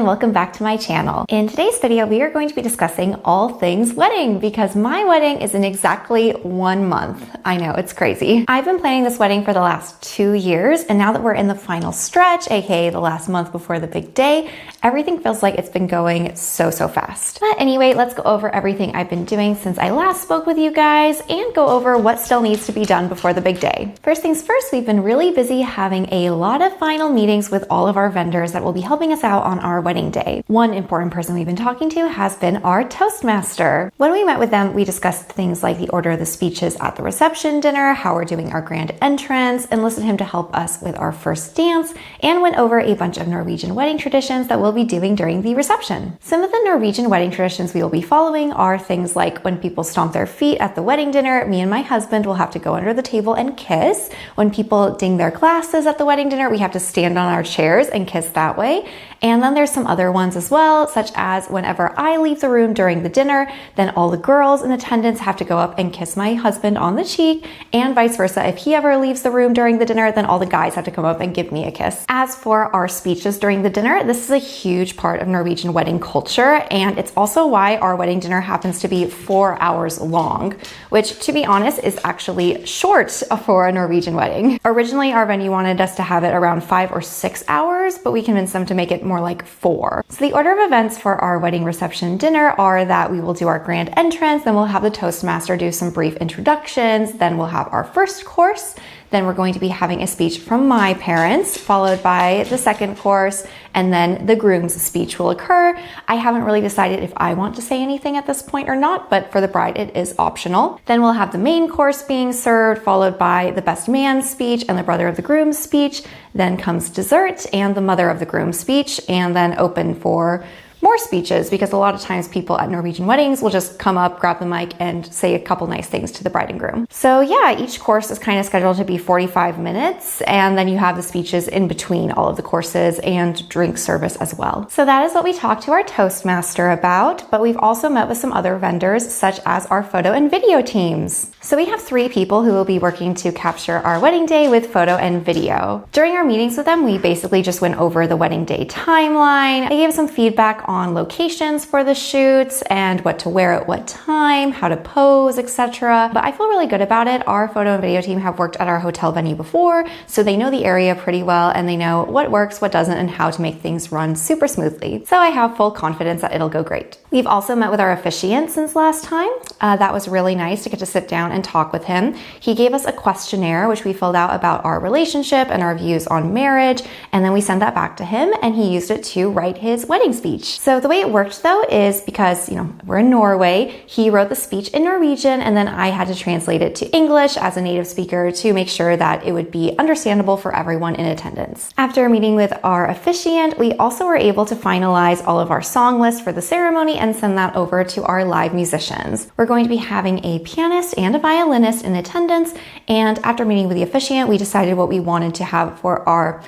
welcome back to my channel. In today's video, we are going to be discussing all things wedding because my wedding is in exactly 1 month. I know, it's crazy. I've been planning this wedding for the last 2 years, and now that we're in the final stretch, aka the last month before the big day, everything feels like it's been going so fast. But anyway, let's go over everything I've been doing since I last spoke with you guys and go over what still needs to be done before the big day. First things first, we've been really busy having a lot of final meetings with all of our vendors that will be helping us out on our wedding day. One important person we've been talking to has been our Toastmaster. When we met with them, we discussed things like the order of the speeches at the reception dinner, how we're doing our grand entrance, enlisted him to help us with our first dance, and went over a bunch of Norwegian wedding traditions that we'll be doing during the reception. Some of the Norwegian wedding traditions we will be following are things like when people stomp their feet at the wedding dinner, me and my husband will have to go under the table and kiss. When people ding their glasses at the wedding dinner, we have to stand on our chairs and kiss that way. And then there's some other ones as well, such as whenever I leave the room during the dinner, then all the girls in attendance have to go up and kiss my husband on the cheek, and vice versa. If he ever leaves the room during the dinner, then all the guys have to come up and give me a kiss. As for our speeches during the dinner, this is a huge part of Norwegian wedding culture, and it's also why our wedding dinner happens to be 4 hours long, which, to be honest, is actually short for a Norwegian wedding. Originally, our venue wanted us to have it around 5 or 6 hours, but we convinced them to make it more like 4. So the order of events for our wedding reception dinner are that we will do our grand entrance, then we'll have the Toastmaster do some brief introductions, then we'll have our first course, then we're going to be having a speech from my parents, followed by the second course, and then the groom's speech will occur. I haven't really decided if I want to say anything at this point or not, but for the bride, it is optional. Then we'll have the main course being served, followed by the best man's speech and the brother of the groom's speech. Then comes dessert and the mother of the groom's speech, and then open for more speeches, because a lot of times people at Norwegian weddings will just come up, grab the mic, and say a couple nice things to the bride and groom. So yeah, each course is kind of scheduled to be 45 minutes, and then you have the speeches in between all of the courses and drink service as well. So that is what we talked to our Toastmaster about, but we've also met with some other vendors, such as our photo and video teams. So we have 3 people who will be working to capture our wedding day with photo and video. During our meetings with them, we basically just went over the wedding day timeline. They gave some feedback on locations for the shoots and what to wear at what time, how to pose, etc. But I feel really good about it. Our photo and video team have worked at our hotel venue before, so they know the area pretty well and they know what works, what doesn't, and how to make things run super smoothly. So I have full confidence that it'll go great. We've also met with our officiant since last time. That was really nice to get to sit down and talk with him. He gave us a questionnaire, which we filled out about our relationship and our views on marriage, and then we sent that back to him and he used it to write his wedding speech. So the way it worked though is because, we're in Norway, he wrote the speech in Norwegian and then I had to translate it to English as a native speaker to make sure that it would be understandable for everyone in attendance. After meeting with our officiant, we also were able to finalize all of our song lists for the ceremony and send that over to our live musicians. We're going to be having a pianist and a violinist in attendance, and after meeting with the officiant, we decided what we wanted to have for our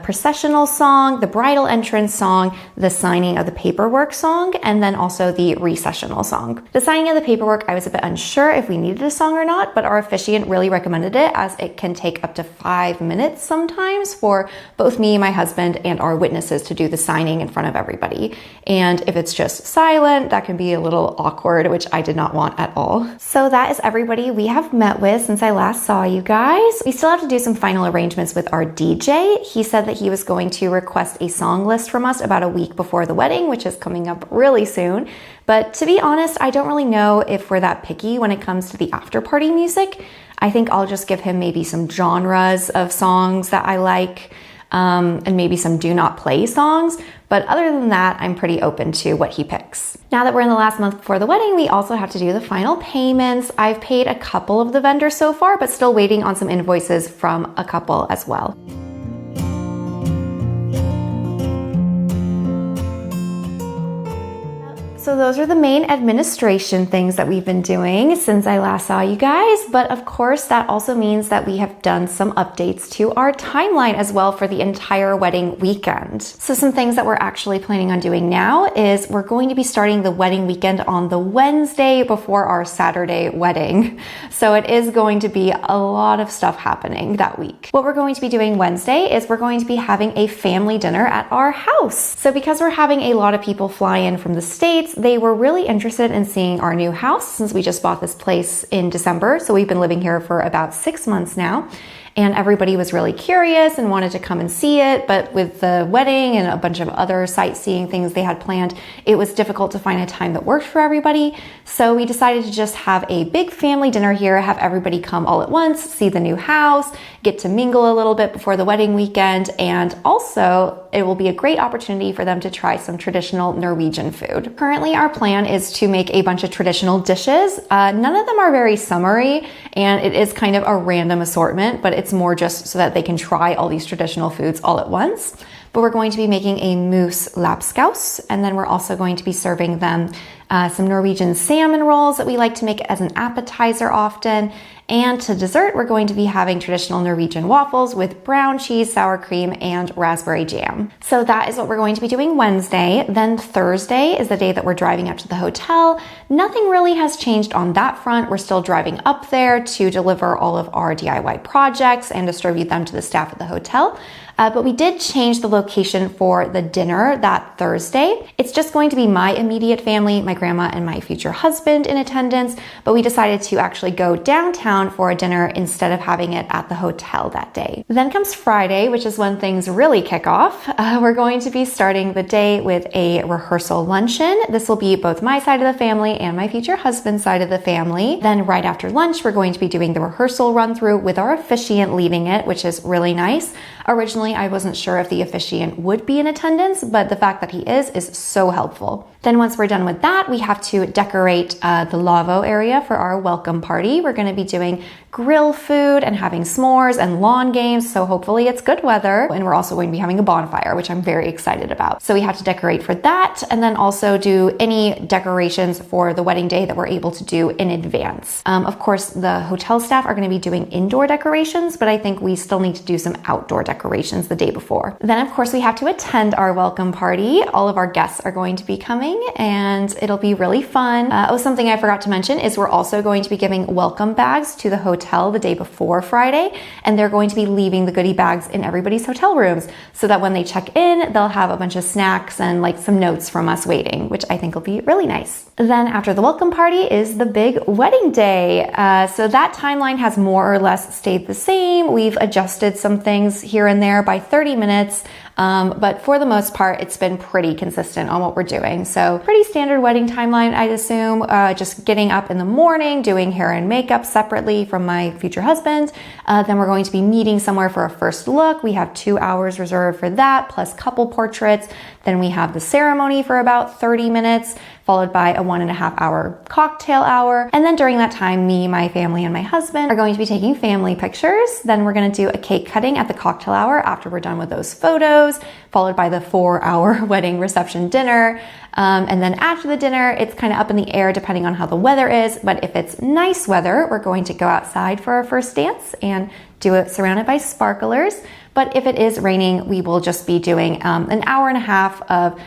processional song, the bridal entrance song, the signing of the paperwork song, and then also the recessional song. The signing of the paperwork, I was a bit unsure if we needed a song or not, but our officiant really recommended it as it can take up to 5 minutes sometimes for both me, my husband, and our witnesses to do the signing in front of everybody. And if it's just silent, that can be a little awkward, which I did not want at all. So that is everybody we have met with since I last saw you guys. We still have to do some final arrangements with our DJ. He said that he was going to request a song list from us about a week before the wedding, which is coming up really soon. But to be honest, I don't really know if we're that picky when it comes to the after party music. I think I'll just give him maybe some genres of songs that I like, and maybe some do not play songs. But other than that, I'm pretty open to what he picks. Now that we're in the last month before the wedding, we also have to do the final payments. I've paid a couple of the vendors so far, but still waiting on some invoices from a couple as well. So those are the main administration things that we've been doing since I last saw you guys. But of course, that also means that we have done some updates to our timeline as well for the entire wedding weekend. So some things that we're actually planning on doing now is we're going to be starting the wedding weekend on the Wednesday before our Saturday wedding. So it is going to be a lot of stuff happening that week. What we're going to be doing Wednesday is we're going to be having a family dinner at our house. So because we're having a lot of people fly in from the States, they were really interested in seeing our new house since we just bought this place in December. So we've been living here for about 6 months now. And everybody was really curious and wanted to come and see it. But with the wedding and a bunch of other sightseeing things they had planned, it was difficult to find a time that worked for everybody. So we decided to just have a big family dinner here, have everybody come all at once, see the new house, get to mingle a little bit before the wedding weekend. And also it will be a great opportunity for them to try some traditional Norwegian food. Currently, our plan is to make a bunch of traditional dishes. None of them are very summery, and it is kind of a random assortment, but it's more just so that they can try all these traditional foods all at once. But we're going to be making a moose lapskaus, and then we're also going to be serving them some Norwegian salmon rolls that we like to make as an appetizer often. And to dessert, we're going to be having traditional Norwegian waffles with brown cheese, sour cream, and raspberry jam. So that is what we're going to be doing Wednesday. Then Thursday is the day that we're driving up to the hotel. Nothing really has changed on that front. We're still driving up there to deliver all of our DIY projects and distribute them to the staff at the hotel. But we did change the location for the dinner that Thursday. It's just going to be my immediate family, my grandma and my future husband in attendance, but we decided to actually go downtown for a dinner instead of having it at the hotel that day. Then comes Friday, which is when things really kick off. We're going to be starting the day with a rehearsal luncheon. This will be both my side of the family and my future husband's side of the family. Then right after lunch, we're going to be doing the rehearsal run through with our officiant leading it, which is really nice. Originally, I wasn't sure if the officiant would be in attendance, but the fact that he is so helpful. Then once we're done with that, we have to decorate the lavvo area for our welcome party. We're going to be doing grill food and having s'mores and lawn games, so hopefully it's good weather. And we're also going to be having a bonfire, which I'm very excited about. So we have to decorate for that, and then also do any decorations for the wedding day that we're able to do in advance. Of course, the hotel staff are going to be doing indoor decorations, but I think we still need to do some outdoor decorations the day before. Then, of course, we have to attend our welcome party. All of our guests are going to be coming, and it'll be really fun. Something I forgot to mention is we're also going to be giving welcome bags to the hotel the day before Friday, and they're going to be leaving the goodie bags in everybody's hotel rooms so that when they check in, they'll have a bunch of snacks and like some notes from us waiting, which I think will be really nice. Then after the welcome party is the big wedding day. So that timeline has more or less stayed the same. We've adjusted some things here and there by 30 minutes. But for the most part, it's been pretty consistent on what we're doing. So pretty standard wedding timeline, I'd assume. Just getting up in the morning, doing hair and makeup separately from my future husband. Then we're going to be meeting somewhere for a first look. We have 2 hours reserved for that, plus couple portraits. Then we have the ceremony for about 30 minutes, followed by a 1.5 hour cocktail hour. And then during that time, me, my family, and my husband are going to be taking family pictures. Then we're going to do a cake cutting at the cocktail hour after we're done with those photos, followed by the 4-hour wedding reception dinner. And then after the dinner, it's kind of up in the air depending on how the weather is. But if it's nice weather, we're going to go outside for our first dance and do it surrounded by sparklers. But if it is raining, we will just be doing an hour and a half of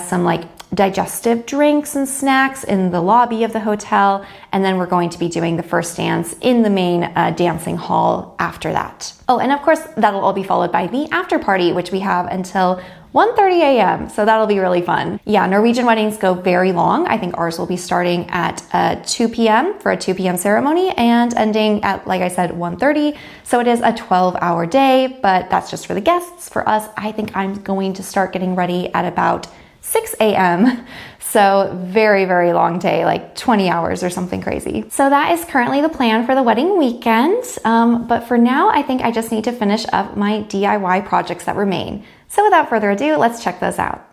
some like digestive drinks and snacks in the lobby of the hotel. And then we're going to be doing the first dance in the main dancing hall after that. Oh, and of course, that'll all be followed by the after party, which we have until 1:30 a.m. So that'll be really fun. Yeah, Norwegian weddings go very long. I think ours will be starting at 2 p.m. for a 2 p.m. ceremony and ending at, like I said, 1:30. So it is a 12-hour day, but that's just for the guests. For us, I think I'm going to start getting ready at about 6 a.m. So very, very long day, like 20 hours or something crazy. So that is currently the plan for the wedding weekend. But for now, I think I just need to finish up my DIY projects that remain. So without further ado, let's check those out.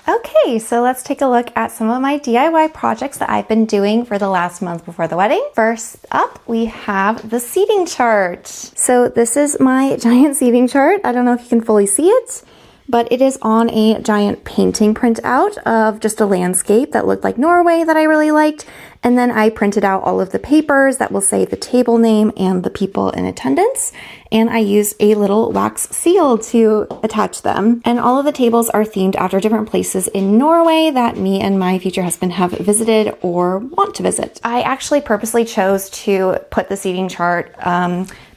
Okay, so let's take a look at some of my DIY projects that I've been doing for the last month before the wedding. First up, we have the seating chart. So this is my giant seating chart. I don't know if you can fully see it, but it is on a giant painting printout of just a landscape that looked like Norway that I really liked. And then I printed out all of the papers that will say the table name and the people in attendance. And I used a little wax seal to attach them. And all of the tables are themed after different places in Norway that me and my future husband have visited or want to visit. I actually purposely chose to put the seating chart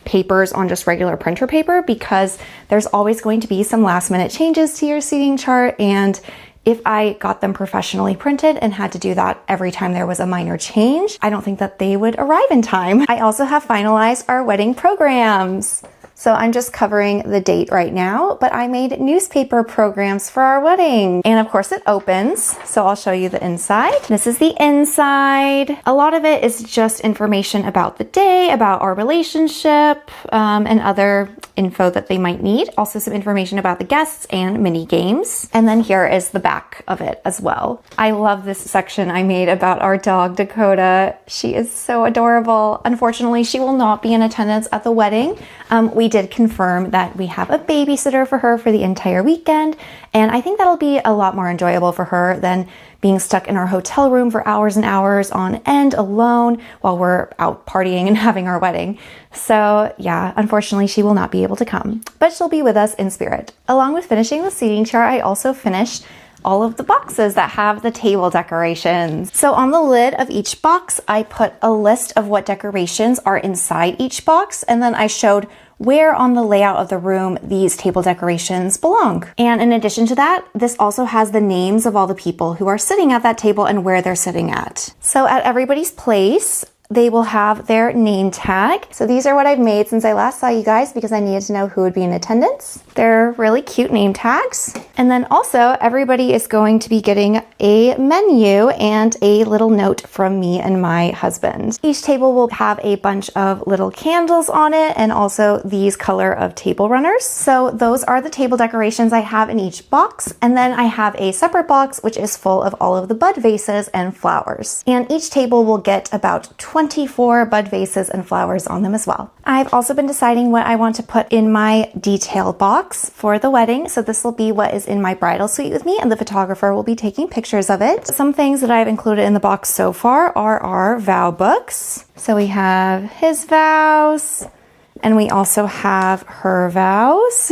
papers on just regular printer paper because there's always going to be some last minute changes to your seating chart, and if I got them professionally printed and had to do that every time there was a minor change, I don't think that they would arrive in time. I also have finalized our wedding programs. So I'm just covering the date right now, but I made newspaper programs for our wedding. And of course it opens, so I'll show you the inside. This is the inside. A lot of it is just information about the day, about our relationship, and other info that they might need. Also some information about the guests and mini games. And then here is the back of it as well. I love this section I made about our dog, Dakota. She is so adorable. Unfortunately, she will not be in attendance at the wedding. We did confirm that we have a babysitter for her for the entire weekend, and I think that'll be a lot more enjoyable for her than being stuck in our hotel room for hours and hours on end alone while we're out partying and having our wedding. So yeah, unfortunately she will not be able to come, but she'll be with us in spirit. Along with finishing the seating chart, I also finished all of the boxes that have the table decorations. So on the lid of each box, I put a list of what decorations are inside each box, and then I showed where on the layout of the room these table decorations belong. And in addition to that, this also has the names of all the people who are sitting at that table and where they're sitting at. So at everybody's place, they will have their name tag. So these are what I've made since I last saw you guys because I needed to know who would be in attendance. They're really cute name tags. And then also everybody is going to be getting a menu and a little note from me and my husband. Each table will have a bunch of little candles on it and also these color of table runners. So those are the table decorations I have in each box. And then I have a separate box which is full of all of the bud vases and flowers. And each table will get about 24 bud vases and flowers on them as well. I've also been deciding what I want to put in my detail box for the wedding. So this will be what is in my bridal suite with me, and the photographer will be taking pictures of it. Some things that I've included in the box so far are our vow books. So we have his vows, and we also have her vows.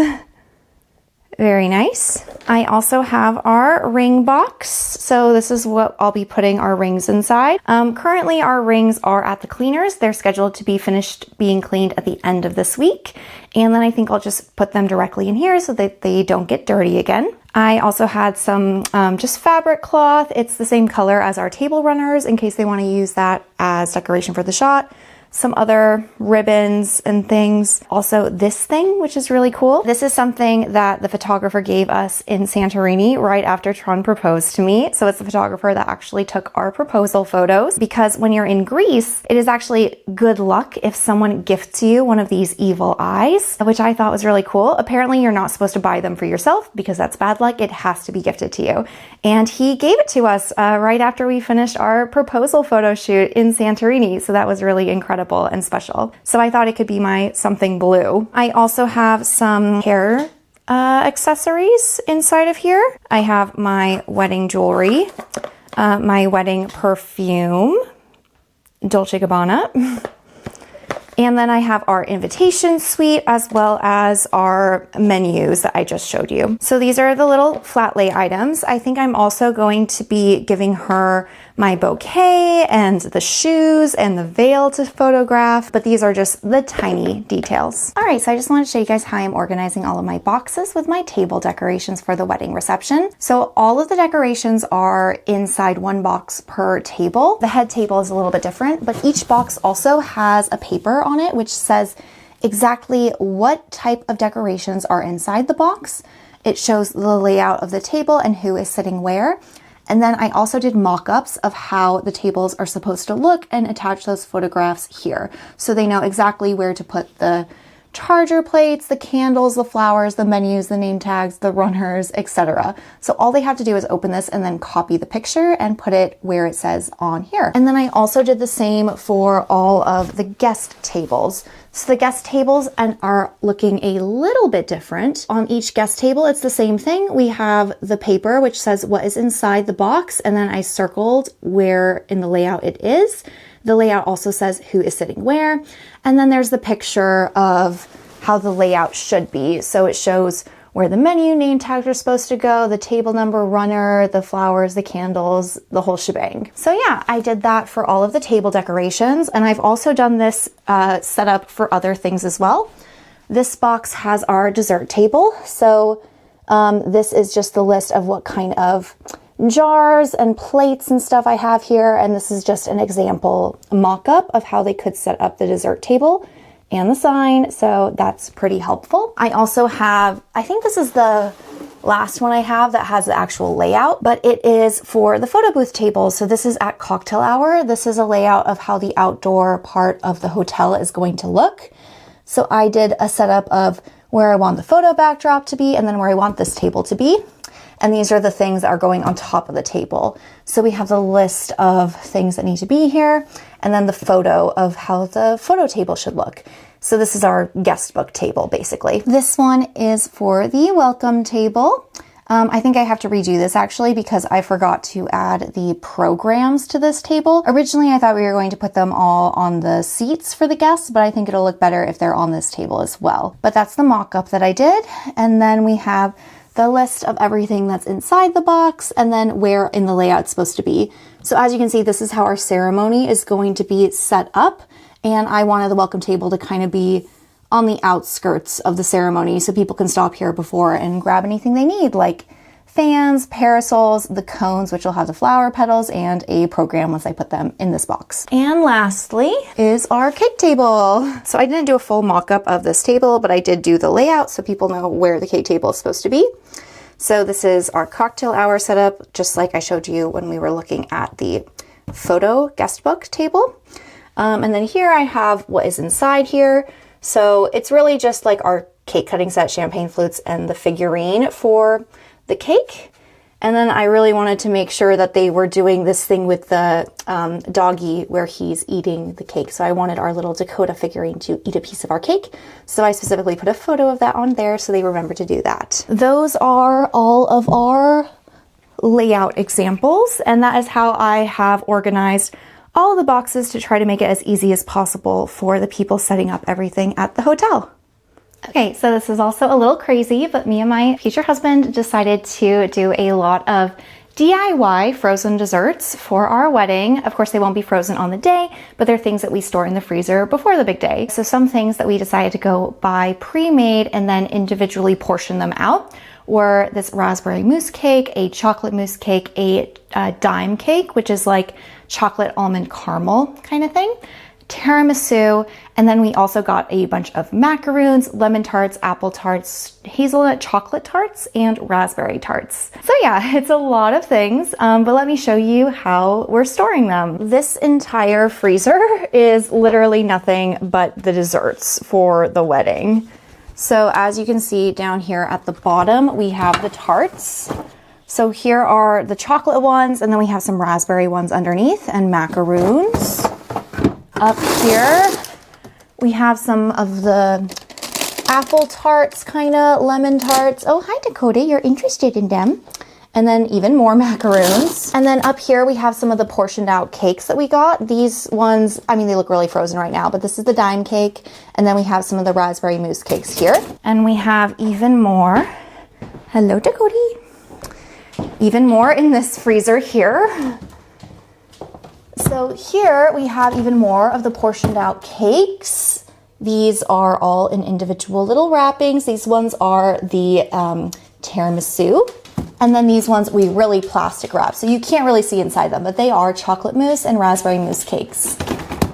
Very nice. I also have our ring box. So this is what I'll be putting our rings inside. Currently our rings are at the cleaners. They're scheduled to be finished being cleaned at the end of this week. And then I think I'll just put them directly in here so that they don't get dirty again. I also had some just fabric cloth. It's the same color as our table runners in case they want to use that as decoration for the shot. Some other ribbons and things. Also this thing, which is really cool. This is something that the photographer gave us in Santorini right after Tron proposed to me. So it's the photographer that actually took our proposal photos, because when you're in Greece, it is actually good luck if someone gifts you one of these evil eyes, which I thought was really cool. Apparently you're not supposed to buy them for yourself because that's bad luck. It has to be gifted to you. And he gave it to us right after we finished our proposal photo shoot in Santorini. So that was really incredible and special. So I thought it could be my something blue. I also have some hair accessories inside of here. I have my wedding jewelry, my wedding perfume, Dolce & Gabbana. And then I have our invitation suite as well as our menus that I just showed you. So these are the little flat lay items. I think I'm also going to be giving her my bouquet and the shoes and the veil to photograph, but these are just the tiny details. All right, so I just wanted to show you guys how I'm organizing all of my boxes with my table decorations for the wedding reception. So all of the decorations are inside one box per table. The head table is a little bit different, but each box also has a paper on it which says exactly what type of decorations are inside the box. It shows the layout of the table and who is sitting where. And then I also did mock-ups of how the tables are supposed to look and attach those photographs here. So they know exactly where to put the charger plates, the candles, the flowers, the menus, the name tags, the runners, etc. So all they have to do is open this and then copy the picture and put it where it says on here. And then I also did the same for all of the guest tables. So the guest tables are looking a little bit different. On each guest table, it's the same thing. We have the paper, which says what is inside the box, and then I circled where in the layout it is. The layout also says who is sitting where. And then there's the picture of how the layout should be. So it shows where the menu name tags are supposed to go, the table number, runner, the flowers, the candles, the whole shebang. So yeah, I did that for all of the table decorations, and I've also done this setup for other things as well. This box has our dessert table. So this is just the list of what kind of jars and plates and stuff I have here, and this is just an example mock-up of how they could set up the dessert table and the sign, so that's pretty helpful. I also have, I think this is the last one I have that has the actual layout, but it is for the photo booth table. So this is at cocktail hour. This is a layout of how the outdoor part of the hotel is going to look. So I did a setup of where I want the photo backdrop to be and then where I want this table to be. And these are the things that are going on top of the table. So we have the list of things that need to be here, and then the photo of how the photo table should look. So this is our guest book table, basically. This one is for the welcome table. I think I have to redo this actually because I forgot to add the programs to this table. Originally, I thought we were going to put them all on the seats for the guests, but I think it'll look better if they're on this table as well. But that's the mock-up that I did. And then we have the list of everything that's inside the box, and then where in the layout it's supposed to be. So as you can see, this is how our ceremony is going to be set up. And I wanted the welcome table to kind of be on the outskirts of the ceremony so people can stop here before and grab anything they need, like fans, parasols, the cones, which will have the flower petals, and a program once I put them in this box. And lastly is our cake table. So I didn't do a full mock-up of this table, but I did do the layout so people know where the cake table is supposed to be. So this is our cocktail hour setup, just like I showed you when we were looking at the photo guest book table. And then here I have what is inside here. So it's really just like our cake cutting set, champagne flutes, and the figurine for the cake. And then I really wanted to make sure that they were doing this thing with the doggy where he's eating the cake. So I wanted our little Dakota figurine to eat a piece of our cake. So I specifically put a photo of that on there so they remember to do that. Those are all of our layout examples, and that is how I have organized all the boxes to try to make it as easy as possible for the people setting up everything at the hotel. Okay, so this is also a little crazy, but me and my future husband decided to do a lot of DIY frozen desserts for our wedding. Of course, they won't be frozen on the day, but they're things that we store in the freezer before the big day. So some things that we decided to go buy pre-made and then individually portion them out were this raspberry mousse cake, a chocolate mousse cake, a dime cake, which is like chocolate almond caramel kind of thing, tiramisu, and then we also got a bunch of macaroons, lemon tarts, apple tarts, hazelnut chocolate tarts, and raspberry tarts. So yeah, it's a lot of things, but let me show you how we're storing them. This entire freezer is literally nothing but the desserts for the wedding. So as you can see down here at the bottom, we have the tarts. So here are the chocolate ones, and then we have some raspberry ones underneath and macaroons. Up here, we have some of the apple tarts, kind of lemon tarts. Oh, hi Dakota, you're interested in them. And then even more macaroons. And then up here, we have some of the portioned out cakes that we got. These ones, I mean, they look really frozen right now, but this is the dime cake. And then we have some of the raspberry mousse cakes here. And we have even more. Hello, Dakota. Even more in this freezer here. So here we have even more of the portioned out cakes. These are all in individual little wrappings. These ones are the tiramisu. And then these ones we really plastic wrap. So you can't really see inside them, but they are chocolate mousse and raspberry mousse cakes.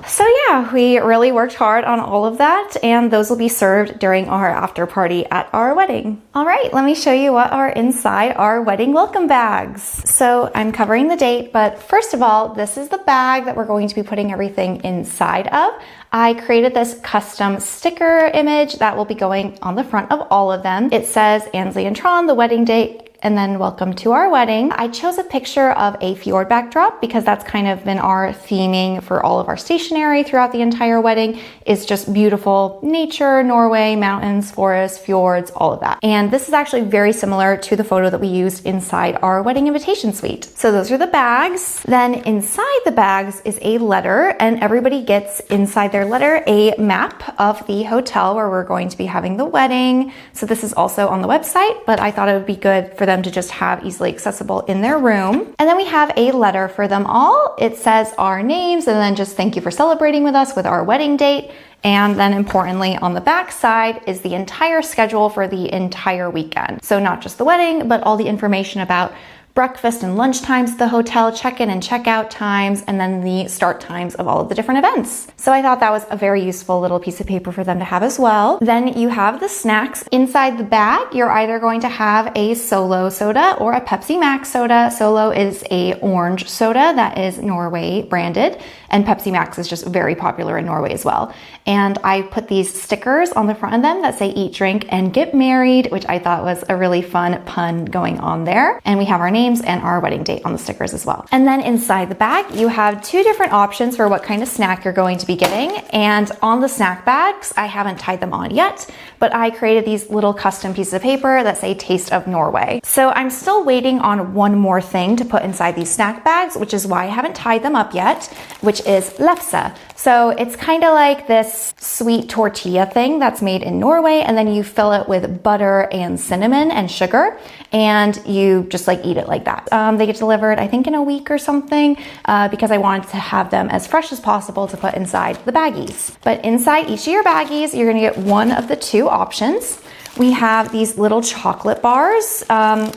So yeah, we really worked hard on all of that, and those will be served during our after party at our wedding. All right, let me show you what are inside our wedding welcome bags. So I'm covering the date, but first of all, this is the bag that we're going to be putting everything inside of. I created this custom sticker image that will be going on the front of all of them. It says Ansley and Tron, the wedding date, and then welcome to our wedding. I chose a picture of a fjord backdrop because that's kind of been our theming for all of our stationery throughout the entire wedding. It's just beautiful nature, Norway, mountains, forests, fjords, all of that. And this is actually very similar to the photo that we used inside our wedding invitation suite. So those are the bags. Then inside the bags is a letter, and everybody gets inside their letter a map of the hotel where we're going to be having the wedding. So this is also on the website, but I thought it would be good for them to just have easily accessible in their room. And then we have a letter for them all. It says our names and then just thank you for celebrating with us with our wedding date. And then importantly, on the back side is the entire schedule for the entire weekend. So not just the wedding, but all the information about breakfast and lunch times at the hotel, check-in and check-out times, and then the start times of all of the different events. So I thought that was a very useful little piece of paper for them to have as well. Then you have the snacks. Inside the bag, you're either going to have a Solo soda or a Pepsi Max soda. Solo is a orange soda that is Norway branded, and Pepsi Max is just very popular in Norway as well. And I put these stickers on the front of them that say eat, drink, and get married, which I thought was a really fun pun going on there. And we have our names and our wedding date on the stickers as well. And then inside the bag, you have two different options for what kind of snack you're going to be getting. And on the snack bags, I haven't tied them on yet, but I created these little custom pieces of paper that say Taste of Norway. So I'm still waiting on one more thing to put inside these snack bags, which is why I haven't tied them up yet, which is lefse. So it's kind of like this sweet tortilla thing that's made in Norway, and then you fill it with butter and cinnamon and sugar, and you just like eat it like that. They get delivered, I think, in a week or something, because I wanted to have them as fresh as possible to put inside the baggies. But inside each of your baggies, you're gonna get one of the two options. We have these little chocolate bars,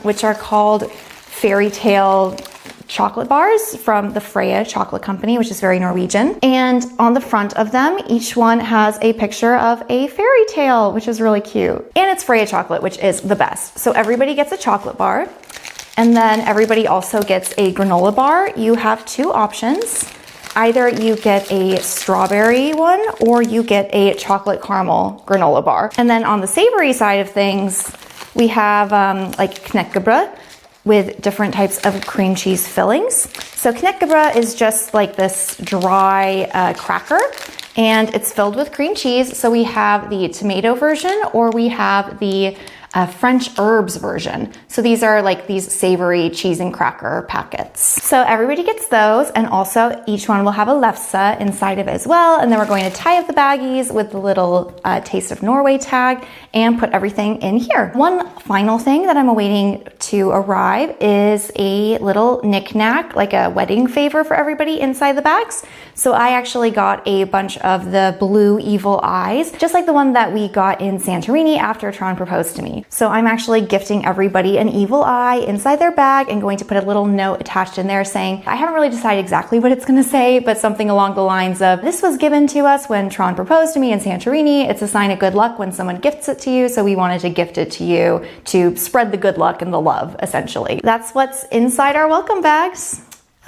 which are called fairy tale chocolate bars from the Freya chocolate company, which is very Norwegian. And on the front of them, each one has a picture of a fairy tale, which is really cute. And it's Freya chocolate, which is the best. So everybody gets a chocolate bar, and then everybody also gets a granola bar. You have two options. Either you get a strawberry one or you get a chocolate caramel granola bar. And then on the savory side of things, we have like knekkebrød, with different types of cream cheese fillings. So knekkebrød is just like this dry cracker, and it's filled with cream cheese. So we have the tomato version, or we have the French herbs version. So these are like these savory cheese and cracker packets. So everybody gets those, and also each one will have a lefse inside of it as well. And then we're going to tie up the baggies with the little Taste of Norway tag and put everything in here. One final thing that I'm awaiting to arrive is a little knick-knack, like a wedding favor for everybody inside the bags. So I actually got a bunch of the blue evil eyes, just like the one that we got in Santorini after Tron proposed to me. So I'm actually gifting everybody an evil eye inside their bag and going to put a little note attached in there saying, I haven't really decided exactly what it's going to say, but something along the lines of, this was given to us when Tron proposed to me in Santorini. It's a sign of good luck when someone gifts it to you. So we wanted to gift it to you to spread the good luck and the love, essentially. That's what's inside our welcome bags.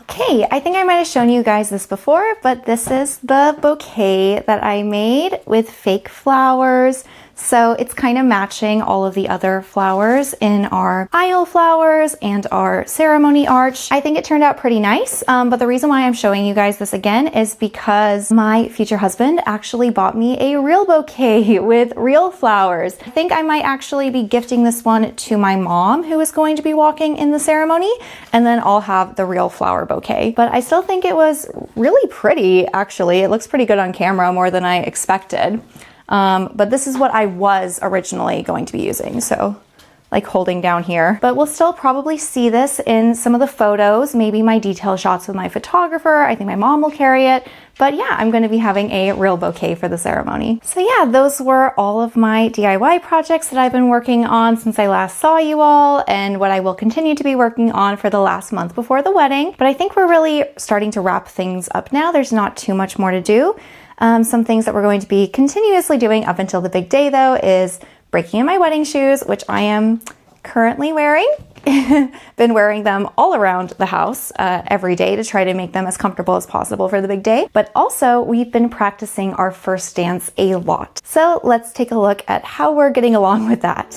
Okay, I think I might have shown you guys this before, but this is the bouquet that I made with fake flowers. So it's kind of matching all of the other flowers in our aisle flowers and our ceremony arch. I think it turned out pretty nice, but the reason why I'm showing you guys this again is because my future husband actually bought me a real bouquet with real flowers. I think I might actually be gifting this one to my mom, who is going to be walking in the ceremony, and then I'll have the real flower bouquet. But I still think it was really pretty, actually. It looks pretty good on camera, more than I expected. But this is what I was originally going to be using, so like holding down here. But we'll still probably see this in some of the photos, maybe my detail shots with my photographer. I think my mom will carry it. But yeah, I'm going to be having a real bouquet for the ceremony. So yeah, those were all of my DIY projects that I've been working on since I last saw you all, and what I will continue to be working on for the last month before the wedding. But I think we're really starting to wrap things up now. There's not too much more to do. Some things that we're going to be continuously doing up until the big day, though, is breaking in my wedding shoes, which I am currently wearing. Been wearing them all around the house every day to try to make them as comfortable as possible for the big day. But also, we've been practicing our first dance a lot. So let's take a look at how we're getting along with that.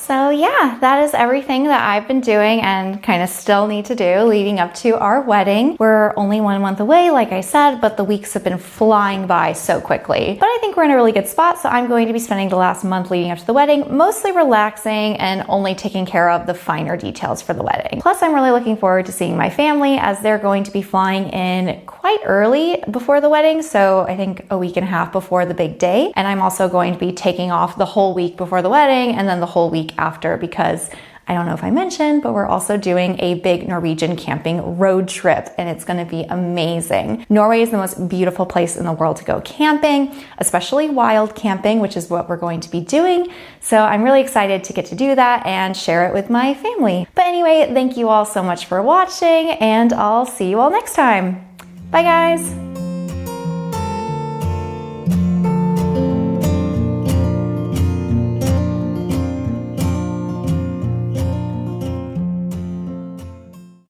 So yeah, that is everything that I've been doing and kind of still need to do leading up to our wedding. We're only 1 month away, like I said, but the weeks have been flying by so quickly. But I think we're in a really good spot, so I'm going to be spending the last month leading up to the wedding mostly relaxing and only taking care of the finer details for the wedding. Plus, I'm really looking forward to seeing my family as they're going to be flying in quite early before the wedding, so I think a week and a half before the big day. And I'm also going to be taking off the whole week before the wedding and then the whole week after, because I don't know if I mentioned, but we're also doing a big Norwegian camping road trip, and it's going to be amazing. Norway is the most beautiful place in the world to go camping, especially wild camping, which is what we're going to be doing. So I'm really excited to get to do that and share it with my family. But anyway, thank you all so much for watching, and I'll see you all next time. Bye guys.